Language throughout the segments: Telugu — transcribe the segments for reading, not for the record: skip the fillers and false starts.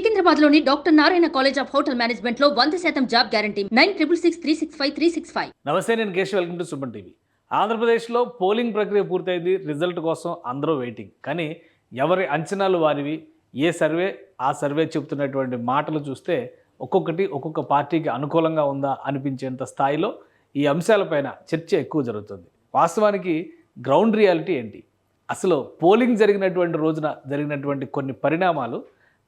సికింద్రాబాద్లోని doctor Narayana college of hotel మేనేజ్మెంట్లో 100% జాబ్ గ్యారంటీ 966365 నమస్తే, నేను Keshav. Welcome to Suman TV. ఆంధ్రప్రదేశ్లో పోలింగ్ ప్రక్రియ పూర్తయింది. రిజల్ట్ కోసం అందరూ వెయిటింగ్. కానీ ఎవరి అంచనాలు వారివి. ఏ సర్వే ఆ సర్వే చెబుతున్నటువంటి మాటలు చూస్తే ఒక్కొక్కటి ఒక్కొక్క పార్టీకి అనుకూలంగా ఉందా అనిపించేంత స్థాయిలో ఈ అంశాలపైన చర్చ ఎక్కువ జరుగుతుంది. వాస్తవానికి గ్రౌండ్ రియాలిటీ ఏంటి, అసలు పోలింగ్ జరిగినటువంటి రోజున జరిగినటువంటి కొన్ని పరిణామాలు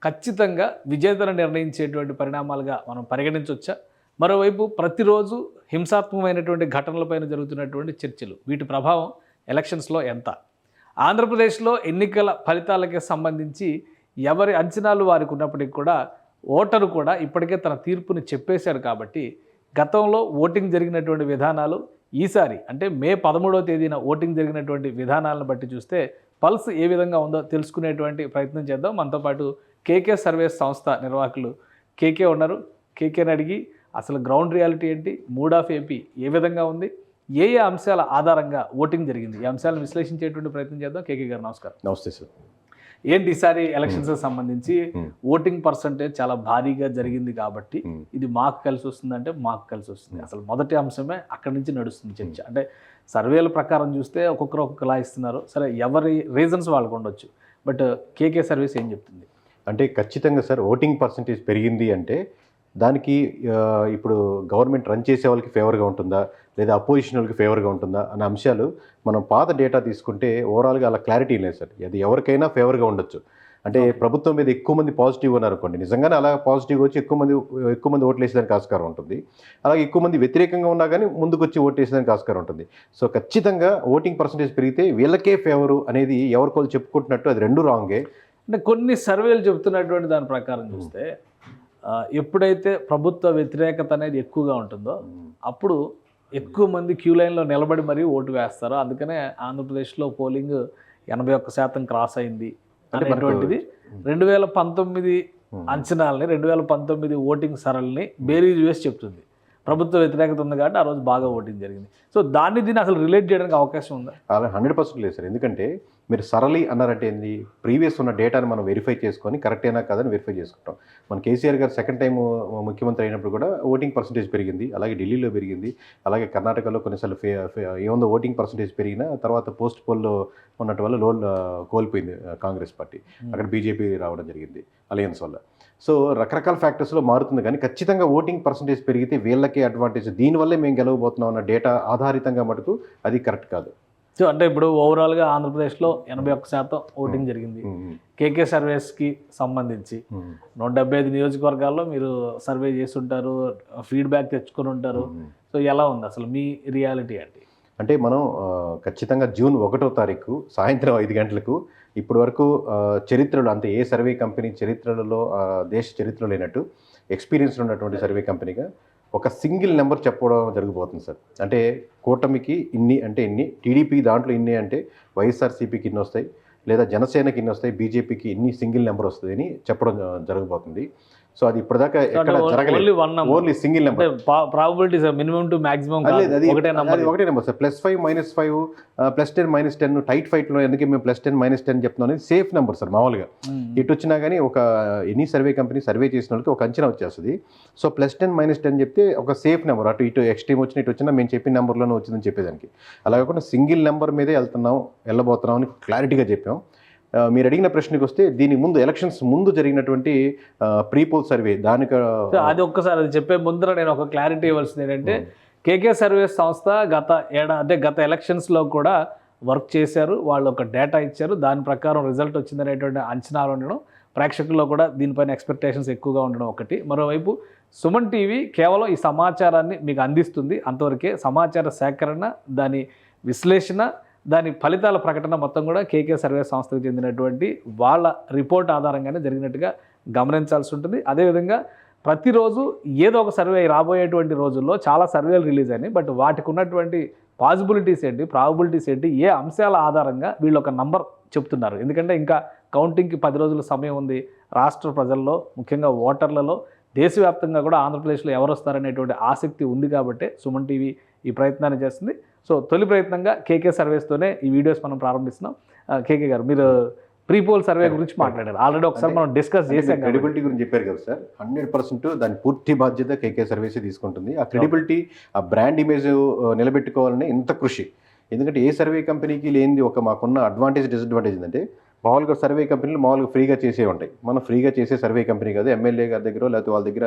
ఖచ్చితంగా విజేతను నిర్ణయించేటువంటి పరిణామాలుగా మనం పరిగణించవచ్చా? మరోవైపు ప్రతిరోజు హింసాత్మకమైనటువంటి ఘటనలపైన జరుగుతున్నటువంటి చర్చలు, వీటి ప్రభావం ఎలక్షన్స్లో ఎంత? ఆంధ్రప్రదేశ్లో ఎన్నికల ఫలితాలకి సంబంధించి ఎవరి అంచనాలు వారికి ఉన్నప్పటికీ కూడా ఓటరు కూడా ఇప్పటికే తన తీర్పుని చెప్పేశారు. కాబట్టి గతంలో ఓటింగ్ జరిగినటువంటి విధానాలు ఈసారి అంటే మే 13వ తేదీన ఓటింగ్ జరిగినటువంటి విధానాలను బట్టి చూస్తే పల్స్ ఏ విధంగా ఉందో తెలుసుకునేటువంటి ప్రయత్నం చేద్దాం. మనతో పాటు కేకే సర్వేస్ సంస్థ నిర్వాహకులు కేకే ఉన్నారు. కేకేని అడిగి అసలు గ్రౌండ్ రియాలిటీ ఏంటి, మూడ్ ఆఫ్ ఏపీ ఏ విధంగా ఉంది, ఏ ఏ అంశాల ఆధారంగా ఓటింగ్ జరిగింది, ఈ అంశాలను విశ్లేషించేటువంటి ప్రయత్నం చేద్దాం. కేకే గారు నమస్కారం. నమస్తే సార్. ఏంటి ఈసారి ఎలక్షన్స్కి సంబంధించి ఓటింగ్ పర్సంటేజ్ చాలా భారీగా జరిగింది కాబట్టి ఇది మాకు కలిసి వస్తుందంటే మాకు కలిసి వస్తుంది. అసలు మొదటి అంశమే అక్కడి నుంచి నడుస్తుంది చర్చ. అంటే సర్వేల ప్రకారం చూస్తే ఒక్కొక్కరు ఒక్కొక్కలా ఇస్తున్నారు. సరే, ఎవరి రీజన్స్ వాళ్ళకు ఉండొచ్చు. బట్ కేకే సర్వీస్ ఏం చెప్తుంది అంటే ఖచ్చితంగా సార్ ఓటింగ్ పర్సంటేజ్ పెరిగింది అంటే దానికి ఇప్పుడు గవర్నమెంట్ రన్ చేసే వాళ్ళకి ఫేవర్గా ఉంటుందా లేదా అపోజిషన్ వాళ్ళకి ఫేవర్గా ఉంటుందా అనే అంశాలు మనం పాత డేటా తీసుకుంటే ఓవరాల్గా అలా క్లారిటీ లేదు సార్. అది ఎవరికైనా ఫేవర్గా ఉండొచ్చు. అంటే ప్రభుత్వం మీద ఎక్కువ మంది పాజిటివ్ ఉన్నారనుకోండి, నిజంగానే అలా పాజిటివ్ వచ్చి ఎక్కువ మంది ఓట్లు వేసేదానికి ఆస్కారం ఉంటుంది. అలాగే ఎక్కువ మంది వ్యతిరేకంగా ఉన్నా కానీ ముందుకు వచ్చి ఓటు వేసేదానికి ఆస్కారం ఉంటుంది. సో ఖచ్చితంగా ఓటింగ్ పర్సంటేజ్ పెరిగితే వీళ్ళకే ఫేవరు అనేది ఎవరికోళ్ళు చెప్పుకుంటున్నట్టు అది రెండు రాంగే. అంటే కొన్ని సర్వేలు చెబుతున్నటువంటి దాని ప్రకారం చూస్తే ఎప్పుడైతే ప్రభుత్వ వ్యతిరేకత అనేది ఎక్కువగా ఉంటుందో అప్పుడు ఎక్కువ మంది క్యూ లైన్లో నిలబడి మరీ ఓటు వేస్తారు. అందుకనే ఆంధ్రప్రదేశ్లో పోలింగ్ 81% క్రాస్ అయింది అనేటువంటిది 2019 అంచనాలని 2019 ఓటింగ్ సరళిని బేరీజ్ వేసి చెప్తుంది. ప్రభుత్వ వ్యతిరేకత ఉంది కాబట్టి ఆ రోజు బాగా ఓటింగ్ జరిగింది. సో దీన్ని అసలు రిలేట్ చేయడానికి అవకాశం ఉందా? అలా 100% లేదు సార్. ఎందుకంటే మీరు సరళి అన్నారంటే ఏంది, ప్రీవియస్ ఉన్న డేటాను మనం వెరిఫై చేసుకొని కరెక్ట్ అయినా కాదని వెరిఫై చేసుకుంటాం. మన కేసీఆర్ గారు సెకండ్ టైం ముఖ్యమంత్రి అయినప్పుడు కూడా ఓటింగ్ పర్సంటేజ్ పెరిగింది, అలాగే ఢిల్లీలో పెరిగింది, అలాగే కర్ణాటకలో కొన్నిసార్లు ఏముందో ఓటింగ్ పర్సంటేజ్ పెరిగినా తర్వాత పోస్ట్ పోల్లో ఉన్నట్టు వల్ల కోల్పోయింది కాంగ్రెస్ పార్టీ. అక్కడ బీజేపీ రావడం జరిగింది అలయన్స్ వల్ల. సో రకరకాల ఫ్యాక్టర్స్లో మారుతుంది. కానీ ఖచ్చితంగా ఓటింగ్ పర్సంటేజ్ పెరిగితే వీళ్ళకే అడ్వాంటేజ్, దీనివల్లే మేము గెలవబోతున్నాం అన్న డేటా ఆధారితంగా మటుకు అది కరెక్ట్ కాదు. సో అంటే ఇప్పుడు ఓవరాల్గా ఆంధ్రప్రదేశ్లో 81% ఓటింగ్ జరిగింది. కేకే సర్వేస్కి సంబంధించి 175 నియోజకవర్గాల్లో మీరు సర్వే చేసి ఉంటారు, ఫీడ్బ్యాక్ తెచ్చుకొని ఉంటారు. సో ఎలా ఉంది అసలు మీ రియాలిటీ ఏంటి? అంటే మనం ఖచ్చితంగా జూన్ 1వ తారీఖు సాయంత్రం 5 గంటలకు ఇప్పటి వరకు చరిత్రలో అంటే ఏ సర్వే కంపెనీ చరిత్రలో దేశ చరిత్రలో లేనట్టు ఎక్స్పీరియన్స్ ఉన్నటువంటి సర్వే కంపెనీగా ఒక సింగిల్ నెంబర్ చెప్పడం జరగబోతుంది సార్. అంటే కూటమికి ఇన్ని అంటే ఇన్ని, టీడీపీ దాంట్లో ఇన్ని అంటే వైఎస్ఆర్సీపీకి ఇన్ని వస్తాయి, లేదా జనసేనకి ఇన్ని వస్తాయి, బీజేపీకి ఇన్ని సింగిల్ నెంబర్ వస్తుంది అని చెప్పడం జరగబోతుంది. సో అది ఇప్పటిదాకా ఎక్కడ జరగలేదు, only single number. Probability minimum to maximum ఒకటే నెంబర్ సార్. +5 -5 +10 -10 టైట్ ఫైట్లో ఎందుకు మేము +10 -10 చెప్తున్నాం అనేది సేఫ్ నెంబర్ సార్. మామూలుగా ఇటు వచ్చినా కానీ ఒక ఎనీ సర్వే కంపెనీ సర్వే చేసిన వాళ్ళకి ఒక అంచనా వచ్చేస్తుంది. సో +10 -10 చెప్తే ఒక సేఫ్ నెంబర్, అటు ఇటు ఎక్స్ట్రీమ్ వచ్చిన ఇటు వచ్చినా మేము చెప్పిన నెంబర్లోనే వచ్చిందని చెప్పేదానికి. అలా కాకుండా సింగిల్ నెంబర్ మీదే వెళ్ళబోతున్నాం అని క్లారిటీగా చెప్పాం. మీరు అడిగిన ప్రశ్నకి వస్తే దీనికి ముందు ఎలక్షన్స్ ముందు జరిగినటువంటి ప్రీపోల్ సర్వే దానికి అది ఒక్కసారి అది చెప్పే ముందర నేను ఒక క్లారిటీ ఇవ్వాల్సింది ఏంటంటే కేకే సర్వేస్ సంస్థ గత ఎలక్షన్స్లో కూడా వర్క్ చేశారు. వాళ్ళు ఒక డేటా ఇచ్చారు, దాని ప్రకారం రిజల్ట్ వచ్చిందనేటువంటి అంచనాలు ఉండడం, ప్రేక్షకుల్లో కూడా దీనిపైన ఎక్స్పెక్టేషన్స్ ఎక్కువగా ఉండడం ఒకటి. మరోవైపు సుమన్ టీవీ కేవలం ఈ సమాచారాన్ని మీకు అందిస్తుంది, అంతవరకే. సమాచార సేకరణ, దాని విశ్లేషణ, దాని ఫలితాల ప్రకటన మొత్తం కూడా కేకే సర్వే సంస్థకు చెందినటువంటి వాళ్ళ రిపోర్ట్ ఆధారంగానే జరిగినట్టుగా గమనించాల్సి ఉంటుంది. అదేవిధంగా ప్రతిరోజు ఏదో ఒక సర్వే రాబోయేటువంటి రోజుల్లో చాలా సర్వేలు రిలీజ్ అయినాయి. బట్ వాటికి ఉన్నటువంటి పాసిబిలిటీస్ ఏంటి, ప్రాబబిలిటీస్ ఏంటి, ఏ అంశాల ఆధారంగా వీళ్ళు ఒక నంబర్ చెప్తున్నారు. ఎందుకంటే ఇంకా కౌంటింగ్కి 10 రోజుల సమయం ఉంది. రాష్ట్ర ప్రజల్లో, ముఖ్యంగా ఓటర్లలో, దేశవ్యాప్తంగా కూడా ఆంధ్రప్రదేశ్లో ఎవరు వస్తారనేటువంటి ఆసక్తి ఉంది కాబట్టి సుమన్ టీవీ ఈ ప్రయత్నాన్ని చేస్తుంది. సో తొలి ప్రయత్నంగా కేకే సర్వేస్తోనే ఈ వీడియోస్ మనం ప్రారంభిస్తున్నాం. కేకే గారు, మీరు ప్రీపోల్ సర్వే గురించి మాట్లాడారు. ఆల్రెడీ ఒకసారి మనం డిస్కస్ చేసాం. క్రెడిబిలిటీ గురించి చెప్పారు కదా సార్, 100% దాని పూర్తి బాధ్యత కేకే సర్వీసే తీసుకుంటుంది. ఆ క్రెడిబిలిటీ, ఆ బ్రాండ్ ఇమేజ్ నిలబెట్టుకోవాలని ఇంత కృషి. ఎందుకంటే ఏ సర్వే కంపెనీకి లేనిది ఒక మాకున్న అడ్వాంటేజ్ డిసడ్వాంటేజ్ ఏంటంటే, మామూలుగా సర్వే కంపెనీలు మామూలుగా ఫ్రీగా చేసే ఉంటాయి. మనం ఫ్రీగా చేసే సర్వే కంపెనీ కాదు, ఎమ్మెల్యే గారి దగ్గర లేకపోతే వాళ్ళ దగ్గర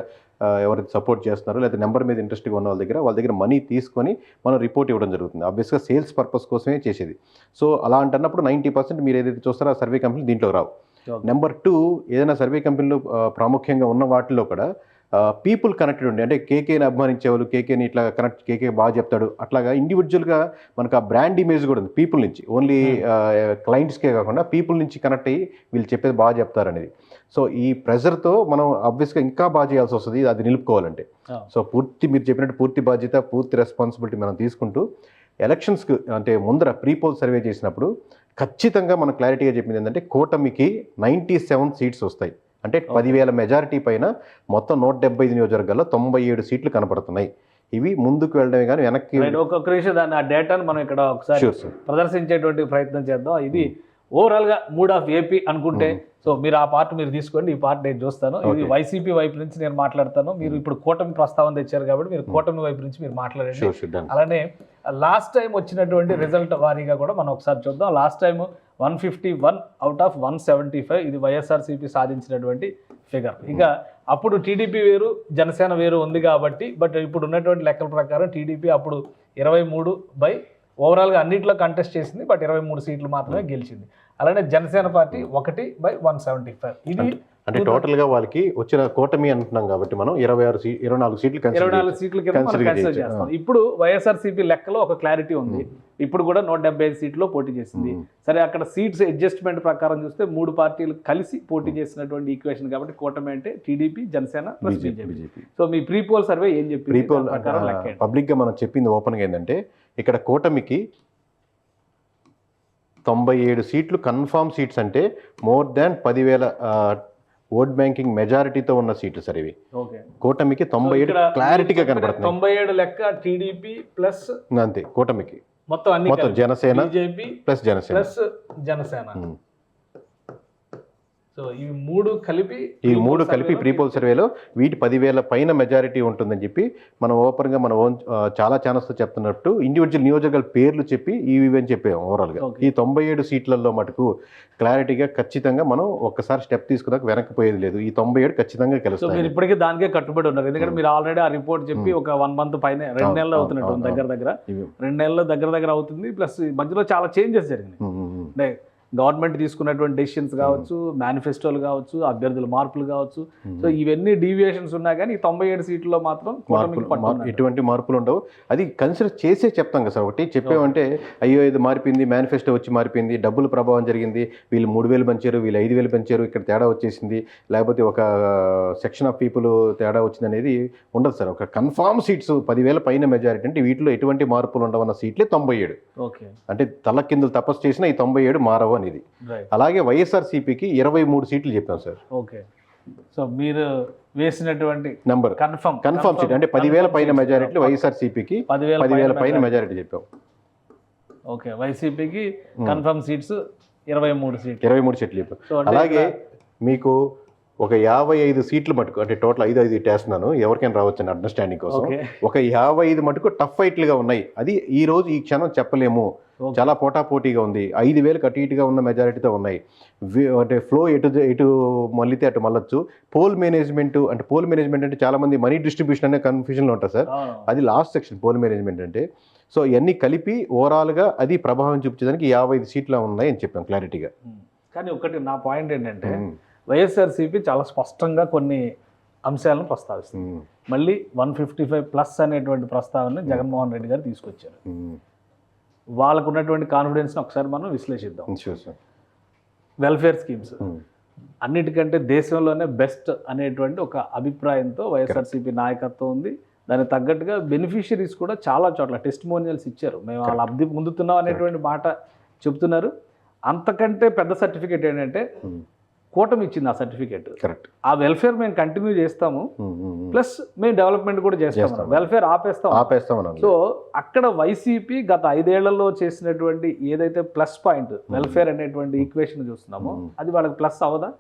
ఎవరైతే సపోర్ట్ చేస్తున్నారో లేకపోతే నెంబర్ మీద ఇంట్రెస్ట్గా ఉన్న వాళ్ళ దగ్గర మనీ తీసుకొని మనం రిపోర్ట్ ఇవ్వడం జరుగుతుంది. ఆబ్వియస్గా సేల్స్ పర్పస్ కోసమే చేసేది. సో అలా అంటున్నప్పుడు 90% మీరు ఏదైతే చూస్తారో ఆ సర్వే కంపెనీ దీంట్లో రావు. నెంబర్ 2, ఏదైనా సర్వే కంపెనీలో ప్రాముఖ్యంగా ఉన్న వాటిల్లో కూడా పీపుల్ కనెక్టెడ్ ఉండి, అంటే కేకేని అభిమానించే వాళ్ళు కేకేని ఇట్లా కనెక్ట్, కేకే బాగా చెప్తాడు అట్లాగా ఇండివిజువల్గా మనకు ఆ బ్రాండ్ ఇమేజ్ కూడా ఉంది పీపుల్ నుంచి. ఓన్లీ క్లయింట్స్కే కాకుండా పీపుల్ నుంచి కనెక్ట్ అయ్యి వీళ్ళు చెప్పేది బాగా చెప్తారనేది. సో ఈ ప్రెజర్తో మనం ఆబ్వియస్గా ఇంకా బాగా చేయాల్సి వస్తుంది అది నిలుపుకోవాలంటే. సో మీరు చెప్పినట్టు పూర్తి బాధ్యత, పూర్తి రెస్పాన్సిబిలిటీ మనం తీసుకుంటూ ఎలక్షన్స్కి అంటే ముందర ప్రీపోల్ సర్వే చేసినప్పుడు ఖచ్చితంగా మనం క్లారిటీగా చెప్పింది ఏంటంటే, కూటమికి 97 సీట్స్ వస్తాయి. అంటే 10,000 మెజారిటీ పైన మొత్తం 175 నియోజకవర్గాల్లో 97 సీట్లు కనపడుతున్నాయి. ఇవి ముందుకు వెళ్ళడమే కానీ వెనక్కి. ఒక్కొక్క విషయం దాన్ని ఆ డేటాను మనం ఇక్కడ ఒకసారి ప్రదర్శించేటువంటి ప్రయత్నం చేద్దాం. ఇది ఓవరాల్గా మూడ్ ఆఫ్ ఏపీ అనుకుంటే, సో మీరు ఆ పార్ట్ మీరు తీసుకోండి, ఈ పార్ట్ నేను చూస్తాను. ఇది వైసీపీ వైపు నుంచి నేను మాట్లాడతాను. మీరు ఇప్పుడు కూటమి ప్రస్తావన తెచ్చారు కాబట్టి మీరు కూటమి వైపు నుంచి మీరు మాట్లాడండి. అలానే లాస్ట్ టైం వచ్చినటువంటి రిజల్ట్ వారీగా కూడా మనం ఒకసారి చూద్దాం. లాస్ట్ టైం 151 అవుట్ ఆఫ్ 175 ఇది వైఎస్ఆర్సీపీ సాధించినటువంటి ఫిగర్. ఇక అప్పుడు టీడీపీ వేరు, జనసేన వేరు ఉంది కాబట్టి, బట్ ఇప్పుడు ఉన్నటువంటి లెక్కల ప్రకారం టీడీపీ అప్పుడు 23 ఓవరాల్గా అన్నింటిలో కంటెస్ట్ చేసింది, బట్ 23 సీట్లు మాత్రమే గెలిచింది. అలానే జనసేన పార్టీ 1/175. ఇది అంటే టోటల్గా వాళ్ళకి వచ్చిన కూటమి అంటున్నాం కాబట్టి మనం 24 సీట్లు కన్సిడర్ చేస్తాం. ఇప్పుడు వైఎస్ఆర్సీపీ లెక్కలో ఒక క్లారిటీ ఉంది. ఇప్పుడు కూడా 175 సీట్లో పోటీ చేసింది. సరే, అక్కడ సీట్స్ అడ్జస్ట్మెంట్ ప్రకారం చూస్తే 3 పార్టీలు కలిసి పోటీ చేసినటువంటి ఈక్వేషన్ కాబట్టి కూటమి అంటే TDP, Janasena plus BJP. So మీ ప్రీపోల్ సర్వే ఏం చెప్పింది? ప్రీపోల్ పబ్లిక్గా మనం చెప్పింది ఓపెన్గా ఏంటంటే, ఇక్కడ కూటమికి 97 సీట్లు కన్ఫామ్ సీట్స్, అంటే మోర్ దాన్ 10,000 ఓట్ బ్యాంకింగ్ మెజారిటీతో ఉన్న సీట్లు సార్ ఇవి. కూటమికి 97 క్లారిటీగా కనబడుతుంది. 97 లెక్క టీడీపీ ప్లస్ అంతే కూటమికి మొత్తం Janasena BJP plus Janasena. So ఈ మూడు కలిపి ప్రీపోల్ సర్వేలో వీటి 10,000 పైన మెజారిటీ ఉంటుందని చెప్పి మనం ఓపెన్గా మనం చాలా ఛానల్స్తో చెప్తున్నట్టు ఇండివిజువల్ నియోజకవర్గాల పేర్లు చెప్పి ఇవి అని చెప్పాము. ఓవరాల్గా ఈ 97 సీట్లలో మటుకు క్లారిటీగా ఖచ్చితంగా మనం ఒక్కసారి స్టెప్ తీసుకున్నాక వెనక్కిపోయేది లేదు. ఈ 97 ఖచ్చితంగా కలుస్తాయి. మీరు ఇప్పటికీ దానికే కట్టుబడి ఉన్నారు. ఎందుకంటే మీరు ఆల్రెడీ ఆ రిపోర్ట్ చెప్పి ఒక 1 మంత్ పైన 2 నెలలు అవుతున్నట్టు దగ్గర 2 నెలలు దగ్గర అవుతుంది. ప్లస్ మధ్యలో చాలా చేంజెస్ జరిగినాయి. గవర్నమెంట్ తీసుకున్నటువంటి డెసిషన్స్ కావచ్చు, మేనిఫెస్టోలు కావచ్చు, అభ్యర్థుల మార్పులు కావచ్చు. సో ఇవన్నీ డీవియేషన్స్ ఉన్నా కానీ 97 సీట్లలో మాత్రం ఎటువంటి మార్పులు ఉండవు. అది కన్సిడర్ చేసే చెప్తాం కదా సార్. ఒకటి చెప్పామంటే అయ్యో ఇది మారిపోయింది, మేనిఫెస్టో వచ్చి మారిపోయింది, డబ్బులు ప్రభావం జరిగింది, వీళ్ళు 3,000 పెంచారు, వీళ్ళు 5,000 పెంచారు, ఇక్కడ తేడా వచ్చేసింది, లేకపోతే ఒక సెక్షన్ ఆఫ్ పీపుల్ తేడా వచ్చింది అనేది ఉండదు సార్. ఒక కన్ఫామ్ సీట్స్ 10,000 పైన మెజారిటీ, అంటే వీటిలో ఎటువంటి మార్పులు ఉండవన్న సీట్లే 97. అంటే తల కిందలు తపస్సు చేసిన ఈ 97 మారవు అనేది. అలాగే వైఎస్ఆర్సీపీకి 23 సీట్లు చెప్పాం సార్. ఓకే, సో మీరు వేసినటువంటి నంబర్ కన్ఫర్మ్ సీట్ అంటే 10,000 పైన మెజారిటీ వైఎస్ఆర్సీపీకి 10,000 పైన మెజారిటీ చెప్పాం. ఓకే, వైసీపీకి కన్ఫర్మ్ సీట్స్ 23 సీట్లు చెప్పాం. అలాగే మీకు ఒక 55 సీట్లు మటుకు, అంటే టోటల్ 5 టేస్తున్నాను, ఎవరికైనా రావచ్చు అని అండర్స్టాండింగ్ కోసం. ఒక 55 మటుకు టఫ్ ఫైట్లుగా ఉన్నాయి. అది ఈ రోజు ఈ క్షణం చెప్పలేము, చాలా పోటాపోటీగా ఉంది. 5,000 అటు ఇటుగా ఉన్న మెజారిటీతో ఉన్నాయి. అంటే ఫ్లో ఎటు మళ్ళీతే అటు మళ్ళొచ్చు. పోల్ మేనేజ్మెంట్ అంటే చాలా మంది మనీ డిస్ట్రిబ్యూషన్ అనే కన్ఫ్యూజన్లో ఉంటారు సార్. అది లాస్ట్ సెక్షన్ పోల్ మేనేజ్మెంట్ అంటే. సో ఇవన్నీ కలిపి ఓవరాల్గా అది ప్రభావం చూపించడానికి 55 సీట్లు ఉన్నాయి అని చెప్పాం క్లారిటీగా. కానీ ఒకటి నా పాయింట్ ఏంటంటే, వైఎస్ఆర్సీపీ చాలా స్పష్టంగా కొన్ని అంశాలను ప్రస్తావిస్తుంది. మళ్ళీ 155+ అనేటువంటి ప్రస్తావనని జగన్మోహన్ రెడ్డి గారు తీసుకొచ్చారు. వాళ్ళకు ఉన్నటువంటి కాన్ఫిడెన్స్ని ఒకసారి మనం విశ్లేషిద్దాం. వెల్ఫేర్ స్కీమ్స్ అన్నిటికంటే దేశంలోనే బెస్ట్ అనేటువంటి ఒక అభిప్రాయంతో వైఎస్ఆర్సీపీ నాయకత్వం ఉంది. దానికి తగ్గట్టుగా బెనిఫిషియరీస్ కూడా చాలా చోట్ల టెస్టిమోనియల్స్ ఇచ్చారు. మేము వాళ్ళ లబ్ధి పొందుతున్నాం అనేటువంటి మాట చెప్తున్నారు. అంతకంటే పెద్ద సర్టిఫికేట్ ఏంటంటే కూటమి ఇచ్చింది ఆ సర్టిఫికేట్. కరెక్ట్. ఆ వెల్ఫేర్ మేము కంటిన్యూ చేస్తాము, ప్లస్ మేము డెవలప్మెంట్ కూడా చేస్తాము, వెల్ఫేర్ ఆపేస్తాం. సో అక్కడ వైసీపీ గత 5 ఏళ్లలో చేసినటువంటి ఏదైతే ప్లస్ పాయింట్ వెల్ఫేర్ అనేటువంటి ఈక్వేషన్ చూస్తున్నామో అది వాళ్ళకి ప్లస్ అవదా?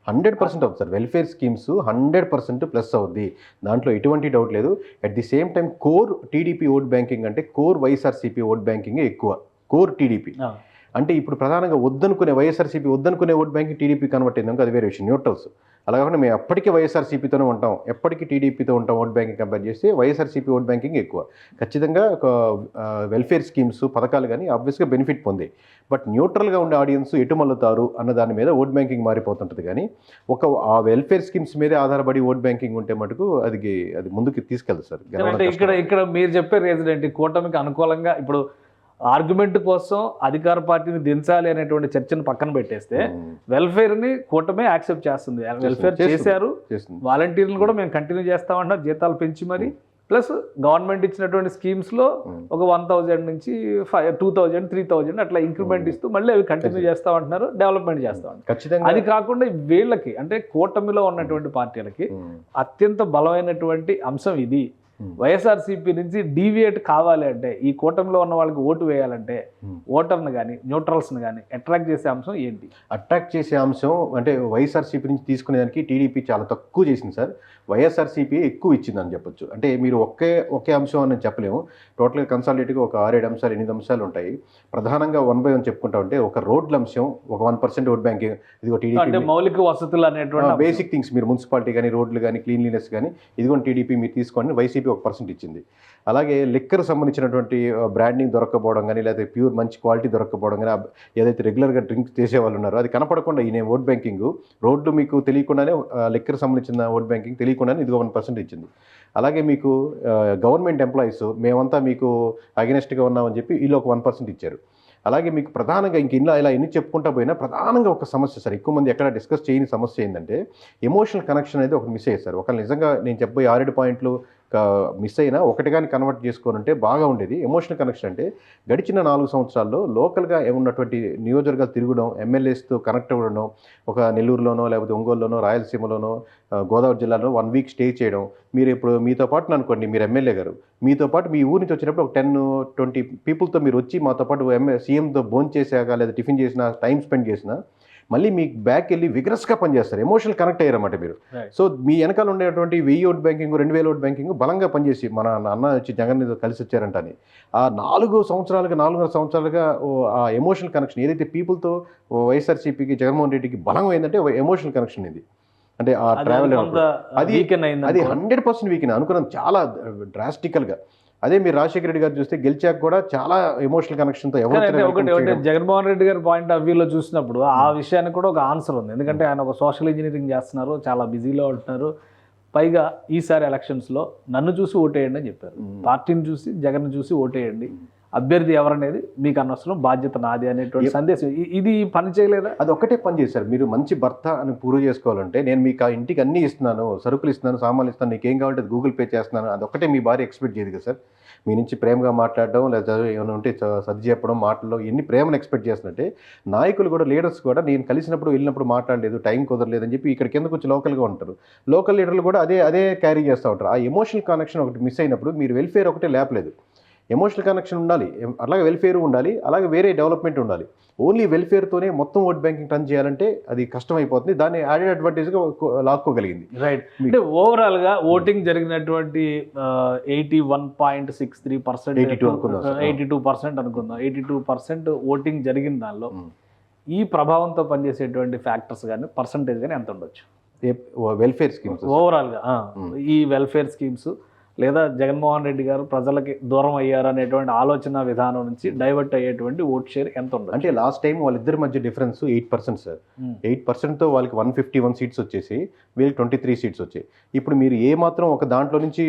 100% అవుతుంది సార్. వెల్ఫేర్ స్కీమ్స్ 100% ప్లస్ అవుద్ది, దాంట్లో ఎటువంటి డౌట్ లేదు. At the same time core TDP vote banking అంటే కోర్ వైఎస్ఆర్సీపీ ఓట్ బ్యాంకింగ్ ఎక్కువ. కోర్ టీడీపీ అంటే ఇప్పుడు ప్రధానంగా వైఎస్ఆర్సీపీ వద్దనుకునే ఓట్ బ్యాంకింగ్ టీడీపీ కన్వర్ట్ అయిందాక అది వేరే విషయం, న్యూట్రల్స్. అలా కాకుండా మేము ఎప్పటికీ వైఎస్ఆర్సీపీతోనే ఉంటాం, ఎప్పటికీ టీడీపీతో ఉంటాం ఓట్ బ్యాంకింగ్ కంపేర్ చేస్తే వైఎస్ఆర్సీపీ ఓట్ బ్యాంకింగ్ ఎక్కువ. ఖచ్చితంగా ఒక వెల్ఫేర్ స్కీమ్స్ పథకాలు కానీ ఆబ్వియస్గా బెనిఫిట్ పొందే. బట్ న్యూట్రల్గా ఉండే ఆడియన్స్ ఎటు మల్లుతారు అన్న దాని మీద ఓట్ బ్యాంకింగ్ మారిపోతుంటుంది. కానీ ఆ వెల్ఫేర్ స్కీమ్స్ మీదే ఆధారపడి ఓట్ బ్యాంకింగ్ ఉంటే మటుకు అది ముందుకు తీసుకెళ్తుంది సార్. ఇక్కడ మీరు చెప్పే రీజన్ ఏంటి? కూటమికి అనుకూలంగా ఇప్పుడు ఆర్గ్యుమెంట్ కోసం అధికార పార్టీని దించాలి అనేటువంటి చర్చను పక్కన పెట్టేస్తే వెల్ఫేర్ ని కూటమే యాక్సెప్ట్ చేస్తుంది. వెల్ఫేర్ చేశారు, వాలంటీర్లు కూడా మేము కంటిన్యూ చేస్తామంటున్నారు, జీతాలు పెంచి మరి. ప్లస్ గవర్నమెంట్ ఇచ్చినటువంటి స్కీమ్స్ లో ఒక 1000 నుంచి 2000, 3000 అట్లా ఇంక్రిమెంట్ ఇస్తూ మళ్ళీ అవి కంటిన్యూ చేస్తామంటున్నారు, డెవలప్మెంట్ చేస్తామంటారు. అది కాకుండా వీళ్ళకి అంటే కూటమిలో ఉన్నటువంటి పార్టీలకి అత్యంత బలమైనటువంటి అంశం ఇది. వైఎస్ఆర్సీపీ నుంచి డీవియేట్ కావాలి అంటే, ఈ కూటమిలో ఉన్న వాళ్ళకి ఓటు వేయాలంటే ఓటర్ని కానీ న్యూట్రల్స్ని కానీ అట్రాక్ట్ చేసే అంశం ఏంటి? అట్రాక్ట్ చేసే అంశం అంటే వైఎస్ఆర్సీపీ నుంచి తీసుకునేదానికి టీడీపీ చాలా తక్కువ చేసింది సార్, వైఎస్ఆర్సీపీ ఎక్కువ ఇచ్చిందని చెప్పొచ్చు. అంటే మీరు ఒకే అంశం అని చెప్పలేము, టోటల్గా కన్సాలిడేట్గా ఒక 6-7 అంశాలు 8 అంశాలు ఉంటాయి. ప్రధానంగా 1 by 1 చెప్పుకుంటా ఉంటే ఒక రోడ్ల అంశం, ఒక 1% ఓట్ బ్యాంకింగ్, ఇదిగో టీడీపీ మౌలిక వసతులు అనేటువంటి బేసిక్ థింగ్స్, మీరు మున్సిపాలిటీ కానీ రోడ్లు కానీ క్లీన్లీనెస్ కానీ ఇదిగో టీడీపీ మీరు తీసుకోండి, వైసీపీ 1% ఇచ్చింది. అలాగే లిక్కర్ సంబంధించినటువంటి బ్రాండింగ్ దొరకపోవడం కానీ, లేదా ప్యూర్ మంచి క్వాలిటీ దొరకపోవడం కానీ, ఏదైతే రెగ్యులర్గా డ్రింక్ చేసే వాళ్ళు ఉన్నారో అది కనపడకుండా ఈయన ఓట్ బ్యాంకింగ్, రోడ్లు మీకు తెలియకుండానే లిక్కర్ సంబంధించిన ఓట్ బ్యాంకింగ్ తెలియకుండానే ఇదిగో 1% ఇచ్చింది. అలాగే మీకు గవర్నమెంట్ ఎంప్లాయీస్ మేమంతా మీకు అగెనెస్ట్గా ఉన్నామని చెప్పి వీళ్ళు ఒక 1% ఇచ్చారు. అలాగే మీకు ప్రధానంగా ఇలా ఎన్ని చెప్పుకుంటా పోయినా ప్రధానంగా ఒక సమస్య సార్, ఎక్కువ మంది ఎక్కడ డిస్కస్ చేయని సమస్య ఏంటంటే ఎమోషనల్ కనెక్షన్ అనేది ఒకటి మిస్ అయ్యేది సార్. ఒకళ్ళు నిజంగా నేను చెప్పబోయే 6 పాయింట్లు మిస్ అయినా ఒకటి కానీ కన్వర్ట్ చేసుకోనంటే బాగా ఉండేది. ఎమోషనల్ కనెక్షన్ అంటే గడిచిన 4 సంవత్సరాల్లో లోకల్గా ఉన్నటువంటి నియోజకవర్గాలు తిరగడం, ఎమ్మెల్యేస్తో కనెక్ట్ అవ్వడం, ఒక నెల్లూరులోనో లేకపోతే ఒంగోలులోనో రాయలసీమలోనో గోదావరి జిల్లాలో 1 వీక్ స్టే చేయడం. మీరు ఇప్పుడు మీతో పాటు అనుకోండి, మీరు ఎమ్మెల్యే గారు మీతో పాటు మీ ఊరి నుంచి వచ్చినప్పుడు ఒక 10-20 పీపుల్తో మీరు వచ్చి మాతో పాటు సీఎంతో భోజనం చేసాక లేదా టిఫిన్ చేసినా, టైం స్పెండ్ చేసినా మళ్ళీ మీకు బ్యాక్ వెళ్ళి విగ్రస్గా పనిచేస్తారు, ఎమోషనల్ కనెక్ట్ అయ్యారన్నమాట మీరు. సో మీ వెనకాల ఉండేటువంటి 1000 ఓట్ బ్యాంకింగ్ 2000 ఓట్ బ్యాంకింగ్ బలంగా పనిచేసి మన అన్న వచ్చి జగన్ కలిసి వచ్చారంట అని ఆ 4.5 సంవత్సరాలుగా ఆ ఎమోషనల్ కనెక్షన్ ఏదైతే పీపుల్తో వైఎస్ఆర్సీపీకి జగన్మోహన్ రెడ్డికి బలం అయిందంటే ఎమోషనల్ కనెక్షన్ ఇది. అంటే ఆ ట్రావెల్ అది 100% వీక్ అనుకున్నాం చాలా డ్రాస్టికల్గా. అదే మీరు రాజశేఖర రెడ్డి గారు చూస్తే గెలిచాక కూడా చాలా ఎమోషనల్ కనెక్షన్తో జగన్మోహన్ రెడ్డి గారి పాయింట్ ఆఫ్ వ్యూలో చూసినప్పుడు ఆ విషయానికి కూడా ఒక ఆన్సర్ ఉంది. ఎందుకంటే ఆయన ఒక సోషల్ ఇంజనీరింగ్ చేస్తున్నారు, చాలా బిజీలో ఉంటున్నారు. పైగా ఈసారి ఎలక్షన్స్లో నన్ను చూసి ఓటేయండి అని చెప్పారు, పార్టీని చూసి జగన్ చూసి ఓటేయండి, అభ్యర్థి ఎవరనేది మీకు అనవసరం, బాధ్యత నాది అనేటువంటి సందేశం. ఇది పని చేయలేదా? అది ఒక్కటే పని చేశారు. మీరు మంచి భర్త అని ప్రూవ్ చేసుకోవాలంటే నేను మీకు ఆ ఇంటికి అన్నీ ఇస్తున్నాను, సరుకులు ఇస్తున్నాను, సామాన్లు ఇస్తాను, నీకు ఏం కావాలంటే గూగుల్ పే చేస్తున్నాను, అది ఒక్కటే మీ భార్య ఎక్స్పెక్ట్ చేయదు కదా సార్. మీ నుంచి ప్రేమగా మాట్లాడడం లేదా ఏమైనా ఉంటే సర్ది చెప్పడం, మాటల్లో ఎన్ని ప్రేమను ఎక్స్పెక్ట్ చేస్తున్నట్టే నాయకులు కూడా, లీడర్స్ కూడా నేను కలిసినప్పుడు వెళ్ళినప్పుడు మాట్లాడలేదు, టైం కుదరలేదని చెప్పి ఇక్కడ కిందకు వచ్చి లోకల్గా ఉంటారు. లోకల్ లీడర్లు కూడా అదే క్యారీ చేస్తూ ఉంటారు. ఆ ఎమోషనల్ కనెక్షన్ ఒకటి మిస్ అయినప్పుడు మీరు వెల్ఫేర్ ఒకటే లేపలేదు. ఎమోషనల్ కనెక్షన్ ఉండాలి, అలాగే వెల్ఫేర్ ఉండాలి, అలాగే వేరే డెవలప్మెంట్ ఉండాలి. ఓన్లీ వెల్ఫేర్తోనే మొత్తం ఓట్ బ్యాంకింగ్ రన్ చేయాలంటే అది కష్టమైపోతుంది. దాన్ని యాడెడ్ అడ్వాంటేజ్గా లాక్కోగలిగింది. రైట్. అంటే ఓవరాల్గా ఓటింగ్ జరిగినటువంటి 81.63%, 82% అనుకుందాం, 82% ఓటింగ్ జరిగిన దానిలో ఈ ప్రభావంతో పనిచేసేటువంటి ఫ్యాక్టర్స్ కానీ పర్సంటేజ్ కానీ ఎంత ఉండొచ్చు? వెల్ఫేర్ స్కీమ్స్ ఓవరాల్గా ఈ వెల్ఫేర్ స్కీమ్స్ లేదా జగన్మోహన్ రెడ్డి గారు ప్రజలకి దూరం అయ్యారు అనేటువంటి ఆలోచన విధానం నుంచి డైవర్ట్ అయ్యేటువంటి ఓట్ షేర్ ఎంత ఉండదు? అంటే లాస్ట్ టైం వాళ్ళిద్దరి మధ్య డిఫరెన్స్ 8% సార్. 8%తో వాళ్ళకి 151 సీట్స్ వచ్చేసి వీళ్ళకి 23 సీట్స్ వచ్చాయి. ఇప్పుడు మీరు ఏ మాత్రం ఒక దాంట్లో నుంచి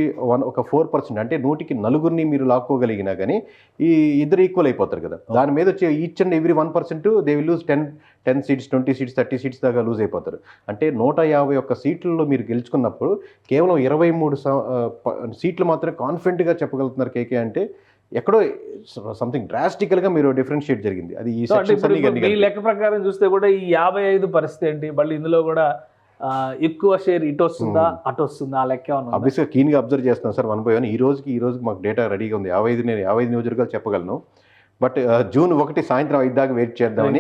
ఒక 4% అంటే 100కి 4 మీరు లాక్కోగలిగినా కానీ ఈ ఇద్దరు ఈక్వల్ అయిపోతారు కదా. దాని మీద వచ్చే each and every 1% they will lose 10 seats, 20 seats, 30 seats దాకా లూజ్ అయిపోతారు. అంటే 151 సీట్లలో మీరు గెలుచుకున్నప్పుడు కేవలం 23 సీట్లు మాత్రమే కాన్ఫిడెంట్గా చెప్పగలుగుతున్నారు కేకే అంటే ఎక్కడో సంథింగ్ డ్రాస్టికల్గా మీరు డిఫరెన్షియేట్ జరిగింది. అది ఈ సో అంటే సెక్షన్స్ ఇప్పుడు అన్ని మీ లెక్క ప్రకారం చూస్తే కూడా ఈ 55 పరిస్థితి ఏంటి, మళ్ళీ ఇందులో కూడా ఎక్కువ షేర్ ఇటు వస్తుందా అటు వస్తుందా ఆ లెక్క ఏమన్నా ఉందా? అబ్వియస్గా కీన్గా అబ్జర్వ్ చేస్తున్నాను సార్ 1/1. ఈ రోజుకి మాకు డేటా రెడీగా ఉంది. 55 నియోజకవర్గాలు చెప్పగలను. బట్ జూన్ 1 సాయంత్రం 5 దాకా వెయిట్ చేద్దామని.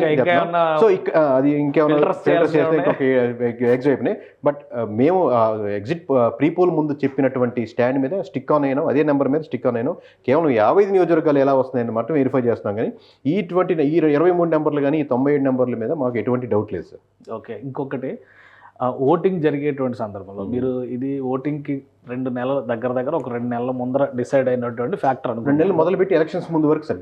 సో అది ఇంకేమైనా ఫిల్టర్స్ చేస్తే ఎగ్జిట్ అయిపోయినాయి. బట్ మేము ఎగ్జిట్ ప్రీపోల్ ముందు చెప్పినటువంటి స్టాండ్ మీద స్టిక్ ఆన్ అయినాం, అదే నెంబర్ మీద స్టిక్ ఆన్ అయినాం. కేవలం 55 నియోజకవర్గాలు ఎలా వస్తున్నాయని మాత్రం వెరిఫై చేస్తున్నాం. కానీ ఈ 23 నెంబర్లు కానీ ఈ 97 నెంబర్ల మీద మాకు ఎటువంటి డౌట్ లేదు సార్. ఓకే, ఇంకొకటి ఓటింగ్ జరిగేటువంటి సందర్భంలో మీరు ఇది ఓటింగ్కి 2 నెలల దగ్గర ఒక 2 నెలల ముందర డిసైడ్ అయినటువంటి ఫ్యాక్టర్ 2 నెలలు మొదలుపెట్టి ఎలక్షన్స్ ముందు వరకు సార్.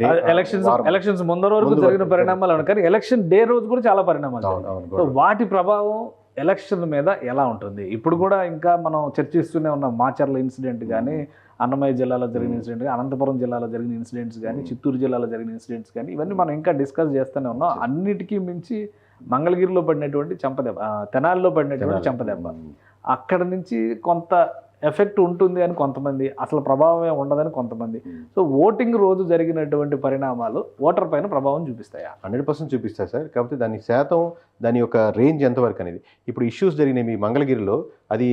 ఎలక్షన్స్ ముందర వరకు జరిగిన పరిణామాలు అను, కానీ ఎలక్షన్ డే రోజు కూడా చాలా పరిణామాలు. సో వాటి ప్రభావం ఎలక్షన్ మీద ఎలా ఉంటుంది? ఇప్పుడు కూడా ఇంకా మనం చర్చిస్తూనే ఉన్నాం. మాచర్ల ఇన్సిడెంట్ కానీ, అన్నమయ్య జిల్లాలో జరిగిన ఇన్సిడెంట్, అనంతపురం జిల్లాలో జరిగిన ఇన్సిడెంట్స్ కానీ, చిత్తూరు జిల్లాలో జరిగిన ఇన్సిడెంట్స్ కానీ, ఇవన్నీ మనం ఇంకా డిస్కస్ చేస్తూనే ఉన్నాం. అన్నిటికీ మించి మంగళగిరిలో పడినటువంటి చెంపదెబ్బ, తెనాలిలో పడినటువంటి చెంపదెబ్బ, అక్కడ నుంచి కొంత ఎఫెక్ట్ ఉంటుంది అని కొంతమంది, అసలు ప్రభావమే ఉండదని కొంతమంది. సో ఓటింగ్ రోజు జరిగినటువంటి పరిణామాలు ఓటర్ పైన ప్రభావం చూపిస్తాయా? 100% చూపిస్తాయి సార్. కాకపోతే దాని శాతం, దాని యొక్క రేంజ్ ఎంతవరకు అనేది. ఇప్పుడు ఇష్యూస్ జరిగినాయి మీ మంగళగిరిలో, అది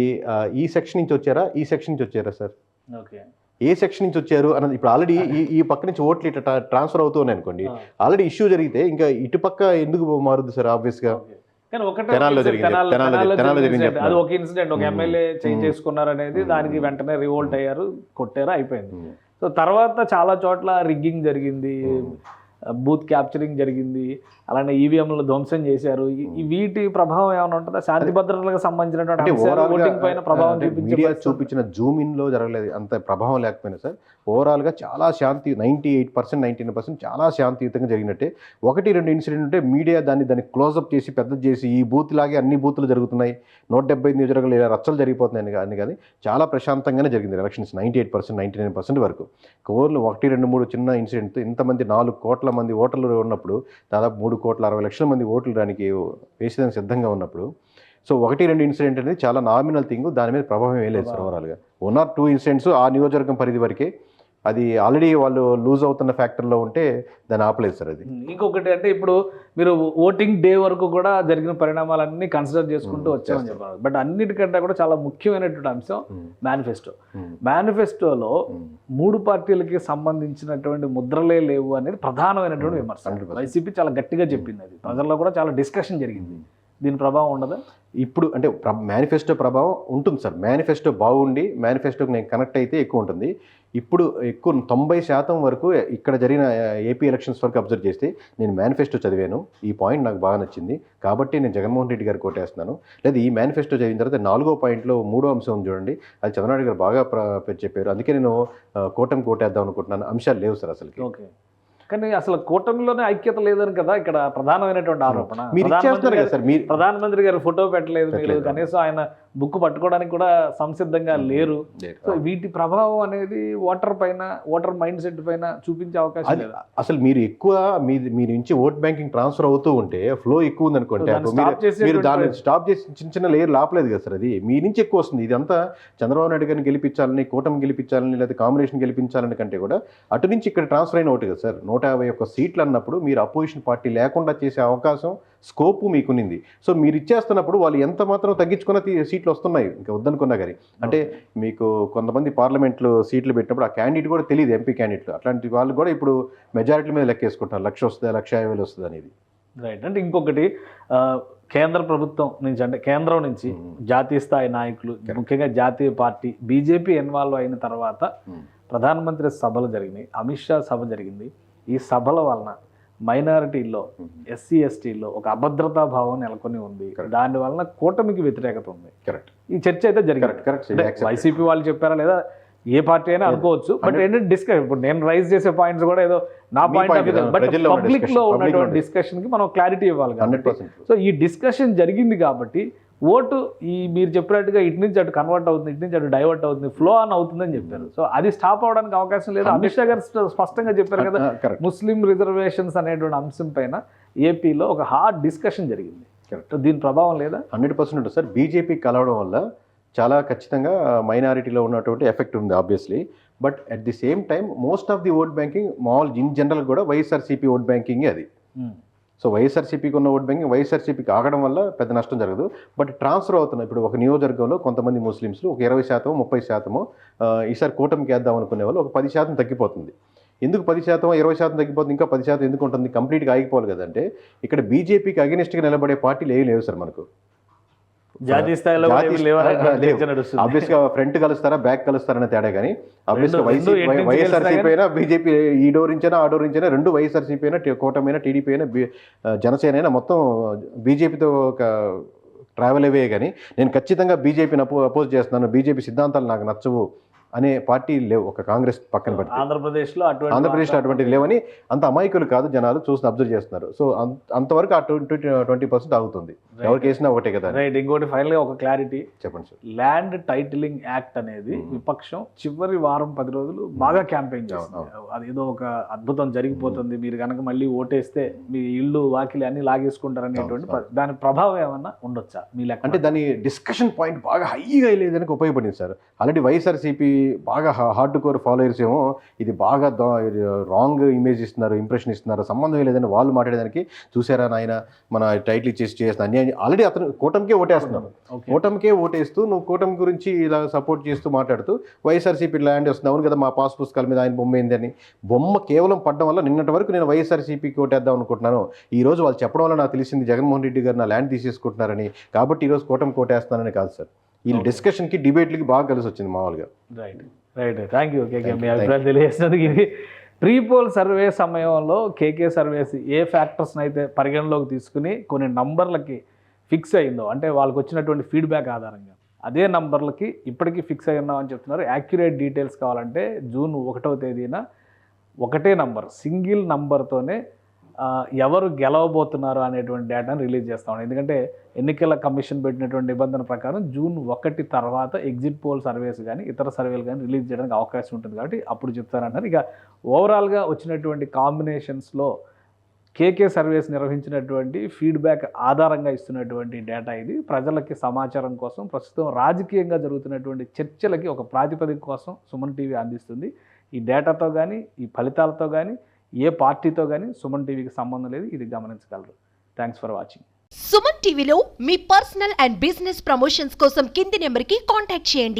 ఈ సెక్షన్ నుంచి వచ్చారా, ఈ సెక్షన్ నుంచి వచ్చారా సార్? ఓకే, ఏ సెక్షన్ నుంచి వచ్చారు అన్నది. ఇప్పుడు ఆల్రెడీ ఈ పక్క నుంచి ఓట్లు ఇట్లా ట్రాన్స్ఫర్ అవుతూ ఉన్నాయి అనుకోండి, ఆల్రెడీ ఇష్యూ జరిగితే ఇంకా ఇటుపక్క ఎందుకు మారుద్ది సార్? ఆబ్వియస్గా కానీ తెనాల్లో జరిగింది. అది ఒక ఇన్సిడెంట్, ఒక ఎమ్మెల్యే చేంజ్ చేసుకున్నారు అనేది, దానికి వెంటనే రివోల్ట్ అయ్యారు, కొట్టారు, అయిపోయింది. సో తర్వాత చాలా చోట్ల రిగ్గింగ్ జరిగింది, బూత్ క్యాప్చరింగ్ జరిగింది, అలానే ఈవీఎంలు ధ్వంసం చేశారు. వీటి ప్రభావం ఏమైనా ఉంటుందా? శాంతి భద్రతలకు సంబంధించినటువంటి ఓటింగ్ పైన ప్రభావం చూపించిన జూమ్ ఇన్ లో జరగలేదు, అంత ప్రభావం లేకపోయినా సార్ ఓవరాల్ గా చాలా శాంతి 98%, 99% చాలా శాంతియుతంగా జరిగినట్టే. 1-2 ఇన్సిడెంట్ ఉంటే మీడియా దాన్ని క్లోజ్అప్ చేసి పెద్దది చేసి ఈ బూత్ లాగే అన్ని బూతులు జరుగుతున్నాయి, 175 నియోజకవర్గాలు ఇలా రచ్చలు జరిగిపోతున్నాయి అని కానీ చాలా ప్రశాంతంగానే జరిగింది ఎలక్షన్స్ 98%, 99% వరకు. ఓన్లీ 1-2-3 చిన్న ఇన్సిడెంట్ ఇంతమంది 4 కోట్ల మంది ఓటర్లు ఉన్నప్పుడు, దాదాపు 3,60,00,000 మంది ఓట్లు దానికి వేసేదానికి సిద్ధంగా ఉన్నప్పుడు, సో 1-2 ఇన్సిడెంట్ అనేది చాలా నామినల్ థింగ్, దాని మీద ప్రభావం ఏం లేదు సార్. ఓవరాల్గా 1 or 2 ఇన్సిడెంట్స్ ఆ నియోజకవర్గం పరిధి వరకే, అది ఆల్రెడీ వాళ్ళు లూజ్ అవుతున్న ఫ్యాక్టర్లో ఉంటే దాన్ని ఆపలేదు సార్. అది ఇంకొకటి అంటే ఇప్పుడు మీరు ఓటింగ్ డే వరకు కూడా జరిగిన పరిణామాలన్నీ కన్సిడర్ చేసుకుంటూ వచ్చామని చెప్పారు. బట్ అన్నిటికంటే కూడా చాలా ముఖ్యమైనటువంటి అంశం మేనిఫెస్టోలో 3 పార్టీలకి సంబంధించినటువంటి ముద్రలే లేవు అనేది ప్రధానమైనటువంటి విమర్శ. వైసీపీ చాలా గట్టిగా చెప్పింది, అది ప్రజల్లో కూడా చాలా డిస్కషన్ జరిగింది. దీని ప్రభావం ఉండదా? ఇప్పుడు అంటే మేనిఫెస్టో ప్రభావం ఉంటుంది సార్. మేనిఫెస్టో బాగుండి మేనిఫెస్టోకి నేను కనెక్ట్ అయితే ఎక్కువ ఉంటుంది. ఇప్పుడు ఎక్కువ 90% వరకు ఇక్కడ జరిగిన ఏపీ ఎలక్షన్స్ వరకు అబ్జర్వ్ చేస్తే నేను మేనిఫెస్టో చదివాను, ఈ పాయింట్ నాకు బాగా నచ్చింది కాబట్టి నేను జగన్మోహన్ రెడ్డి గారు కోటేస్తున్నాను. లేదా ఈ మేనిఫెస్టో చదివిన తర్వాత 4వ పాయింట్లో 3వ అంశం ఉంది చూడండి, అది చంద్రబాబు గారు బాగా చెప్పారు, అందుకే నేను కూటమి కోటేద్దాం అనుకుంటున్నాను. అంశాలు లేవు సార్ అసలుకి. ఓకే, కానీ అసలు కూటమిలోనే ఐక్యత లేదని కదా ఇక్కడ ప్రధానమైనటువంటి ఆరోపణ. ప్రధానమంత్రి గారు ఫోటో పెట్టలేదు మీరు, కనీసం ఆయన బుక్ పట్టుకోవడానికి కూడా సంసిద్ధంగా లేరు. సో వీటి ప్రభావం అనేది ఓటర్ పైన, ఓటర్ మైండ్ సెట్ పైన చూపించే అవకాశం లేదు. అసలు మీరు ఎక్కువ మీ నుంచి ఓట్ బ్యాంకింగ్ ట్రాన్స్ఫర్ అవుతూ ఉంటే ఫ్లో ఎక్కువ ఉంది అనుకోండి, మీరు దాన్ని స్టాప్ చేసి చిన్న లేయర్ లాపలేదు కదా సార్. అది మీ నుంచి ఎక్కువ వస్తుంది. ఇదంతా చంద్రబాబు నాయుడు గారిని గెలిపించాలని, కూటమి గెలిపించాలని, లేదా కాంబినేషన్ గెలిపించాలని కంటే కూడా అటు నుంచి ఇక్కడ ట్రాన్స్ఫర్ అయిన ఒకటి కదా సార్. 151 సీట్లు అన్నప్పుడు మీరు అపోజిషన్ పార్టీ లేకుండా చేసే అవకాశం, స్కోపు మీకునింది. సో మీరు ఇచ్చేస్తున్నప్పుడు వాళ్ళు ఎంత మాత్రం తగ్గించుకున్న సీట్లు వస్తున్నాయి, ఇంకా వద్దనుకున్నా కానీ. అంటే మీకు కొంతమంది పార్లమెంట్లో సీట్లు పెట్టినప్పుడు ఆ క్యాండిడేట్ కూడా తెలియదు, ఎంపీ క్యాండిడేట్లు, అట్లాంటి వాళ్ళు కూడా ఇప్పుడు మెజారిటీ మీద లెక్కేసుకుంటారు, 1,00,000 వస్తుంది, 1,50,000 వస్తుంది అనేది. రైట్. అంటే ఇంకొకటి కేంద్ర ప్రభుత్వం నుంచి, అంటే కేంద్రం నుంచి జాతీయ స్థాయి నాయకులు, ముఖ్యంగా జాతీయ పార్టీ బీజేపీ ఇన్వాల్వ్ అయిన తర్వాత ప్రధానమంత్రి సభలు జరిగినాయి, అమిత్ షా సభ జరిగింది. ఈ సభల వలన మైనారిటీల్లో, ఎస్సీ ఎస్టీల్లో ఒక అభద్రతా భావం నెలకొని ఉంది. దాని వలన కూటమికి వ్యతిరేకత ఉంది. ఈ చర్చ అయితే జరిగింది. వైసీపీ వాళ్ళు చెప్పారా లేదా ఏ పార్టీ అయినా అనుకోవచ్చు. బట్ ఏంటంటే డిస్కషన్, ఇప్పుడు నేను రైజ్ చేసే పాయింట్స్ కూడా ఏదో నా point of view, but public లో ఉన్నటువంటి డిస్కషన్ కి మనం క్లారిటీ ఇవ్వాలి కాబట్టి. సో ఈ డిస్కషన్ జరిగింది కాబట్టి ఓటు ఈ మీరు చెప్పినట్టుగా ఇటు నుంచి అటు కన్వర్ట్ అవుతుంది, ఇటు నుంచి అటు డైవర్ట్ అవుతుంది, ఫ్లో ఆన్ అవుతుందని చెప్పారు. సో అది స్టాప్ అవడానికి అవకాశం లేదు. అమిత్ షా గారు స్పష్టంగా చెప్పారు కదా, ముస్లిం రిజర్వేషన్స్ అనేటువంటి అంశం పైన ఏపీలో ఒక హార్డ్ డిస్కషన్ జరిగింది. దీని ప్రభావం లేదా? 100% సార్. బీజేపీ కలవడం వల్ల చాలా ఖచ్చితంగా మైనారిటీలో ఉన్నటువంటి ఎఫెక్ట్ ఉంది. Obviously but at the same time most of the vote banking మామూలు ఇన్ జనరల్ కూడా వైఎస్ఆర్సీపీ ఓట్ బ్యాంకింగే అది. సో వైఎస్ఆర్సీపీకి ఉన్న ఓట్ బ్యాంకింగ్ వైఎస్ఆర్సీపీకి ఆగడం వల్ల పెద్ద నష్టం జరగదు. బట్ ట్రాన్స్ఫర్ అవుతున్నాయి. ఇప్పుడు ఒక నియోజకవర్గంలో కొంతమంది ముస్లిమ్స్లు ఒక 20%, 30% ఈసారి కూటమికి వేద్దాం అనుకునే వాళ్ళు ఒక 10% తగ్గిపోతుంది. ఎందుకు 10%, 20% తగ్గిపోతుంది, ఇంకా 10% ఎందుకు ఉంటుంది, కంప్లీట్గా ఆగిపోవాలి కదంటే ఇక్కడ బీజేపీకి అగెనిస్ట్గా నిలబడే పార్టీలు ఏమి లేవు సార్ మనకు. జాతీయ స్థాయిలో ఆబ్వియస్గా ఫ్రంట్ కలుస్తారా బ్యాక్ కలుస్తారనే తేడా, కానీ ఆబ్వియస్గా వైఎస్ఆర్సీపీ అయినా బీజేపీ ఈ డోర్ నుంచైనా ఆ డోర్ నుంచైనా రెండు వైఎస్ఆర్సీపీ అయినా కూటమి అయినా టీడీపీ అయినా జనసేన అయినా మొత్తం బీజేపీతో ఒక ట్రావెల్ అవే. కానీ నేను ఖచ్చితంగా బీజేపీని అపోజ్ చేస్తున్నాను, బీజేపీ సిద్ధాంతాలు నాకు నచ్చవు అనే పార్టీ లేవు. ఒక కాంగ్రెస్ పక్కన పెట్టి ఆంధ్రప్రదేశ్లో అటువంటివి లేవని అంత అమాయకులు కాదు, జనాలు చూసి అబ్జర్వ్ చేస్తున్నారు. సో అంతవరకు ఆ 20% ఆగుతుంది. ఎవరికి వేసినా ఒకటే కదా. రైట్. ఇంకోటి ఫైనల్ గా ఒక క్లారిటీ చెప్పండి సార్. ల్యాండ్ టైటిలింగ్ యాక్ట్ అనేది విపక్షం చివరి వారం 10 రోజులు బాగా క్యాంపెయిన్ చేస్తుంది. అదేదో ఒక అద్భుతం జరిగిపోతుంది, మీరు కనుక మళ్ళీ ఓటేస్తే మీ ఇల్లు వాకిలి అన్ని లాగేసుకుంటారు అనేటువంటి దాని ప్రభావం ఏమన్నా ఉండొచ్చా మీ లెక్క? అంటే దాని డిస్కషన్ పాయింట్ బాగా హైగా లేదానికి ఉపయోగపడింది సార్. ఆల్రెడీ వైఎస్ఆర్సీపీ బాగా హార్డ్ కోర్ ఫాలోయర్స్ ఏమో ఇది బాగా రాంగ్ ఇమేజ్ ఇస్తున్నారు, ఇంప్రెషన్ ఇస్తున్నారు, సంబంధం లేదని వాళ్ళు మాట్లాడేదానికి చూసారా నాయన మన టైటిల్ ఇచ్చేసి చేసిన అన్యాయం. ఆల్రెడీ అతను కూటమికే ఓటేస్తున్నాడు, కూటమికే ఓటేస్తూ నువ్వు కూటమి గురించి ఇలా సపోర్ట్ చేస్తూ మాట్లాడుతూ వైఎస్ఆర్సీపీ ల్యాండ్ వస్తుంది, అవును కదా మా పాస్ పుస్తకాల మీద ఆయన బొమ్మ ఏందని. బొమ్మ కేవలం పడ్డం వల్ల నిన్నటి వరకు నేను వైఎస్ఆర్సీపీకి ఓటేద్దాం అనుకుంటున్నాను, ఈ రోజు వాళ్ళు చెప్పడం వల్ల నాకు తెలిసింది జగన్మోహన్ రెడ్డి గారు నా ల్యాండ్ తీసేసుకుంటున్నారని, కాబట్టి ఈరోజు కూటమికి ఓటేస్తున్నానని కాదు సార్. ఈ డిస్కషన్కి డిబేట్లకి బాగా కలిసి వచ్చింది మామూలుగా. Right right. థ్యాంక్ యూ కేకే, మీ అభిప్రాయం తెలియజేసినందుకు. ఇది ప్రీపోల్ సర్వే సమయంలో కేకే సర్వేస్ ఏ ఫ్యాక్టర్స్ని అయితే పరిగణలోకి తీసుకుని కొన్ని నంబర్లకి ఫిక్స్ అయిందో, అంటే వాళ్ళకి వచ్చినటువంటి ఫీడ్బ్యాక్ ఆధారంగా అదే నంబర్లకి ఇప్పటికీ ఫిక్స్ అయి ఉన్నామని చెప్తున్నారు. యాక్యురేట్ డీటెయిల్స్ కావాలంటే జూన్ 1వ తేదీన ఒకటే నంబర్, సింగిల్ నంబర్తోనే ఎవరు గెలవబోతున్నారు అనేటువంటి డేటాను రిలీజ్ చేస్తా ఉన్నాం. ఎందుకంటే ఎన్నికల కమిషన్ పెట్టినటువంటి నిబంధన ప్రకారం జూన్ 1 తర్వాత ఎగ్జిట్ పోల్ సర్వేస్ కానీ ఇతర సర్వేలు కానీ రిలీజ్ చేయడానికి అవకాశం ఉంటుంది, కాబట్టి అప్పుడు చెప్తారంటారు. ఇక ఓవరాల్గా వచ్చినటువంటి కాంబినేషన్స్లో కేకే సర్వేస్ నిర్వహించినటువంటి ఫీడ్బ్యాక్ ఆధారంగా ఇస్తున్నటువంటి డేటా ఇది. ప్రజలకి సమాచారం కోసం, ప్రస్తుతం రాజకీయంగా జరుగుతున్నటువంటి చర్చలకి ఒక ప్రాతిపదిక కోసం సుమన్ టీవీ అందిస్తుంది. ఈ డేటాతో కానీ ఈ ఫలితాలతో కానీ ఏ పార్టీతో కానీ సుమన్ టీవీకి సంబంధం లేదు, ఇది గమనించగలరు. Thanks for watching. సుమన్ టీవీలో మీ పర్సనల్ అండ్ బిజినెస్ ప్రమోషన్స్ కోసం కింది నెంబర్కి కాంటాక్ట్ చేయండి.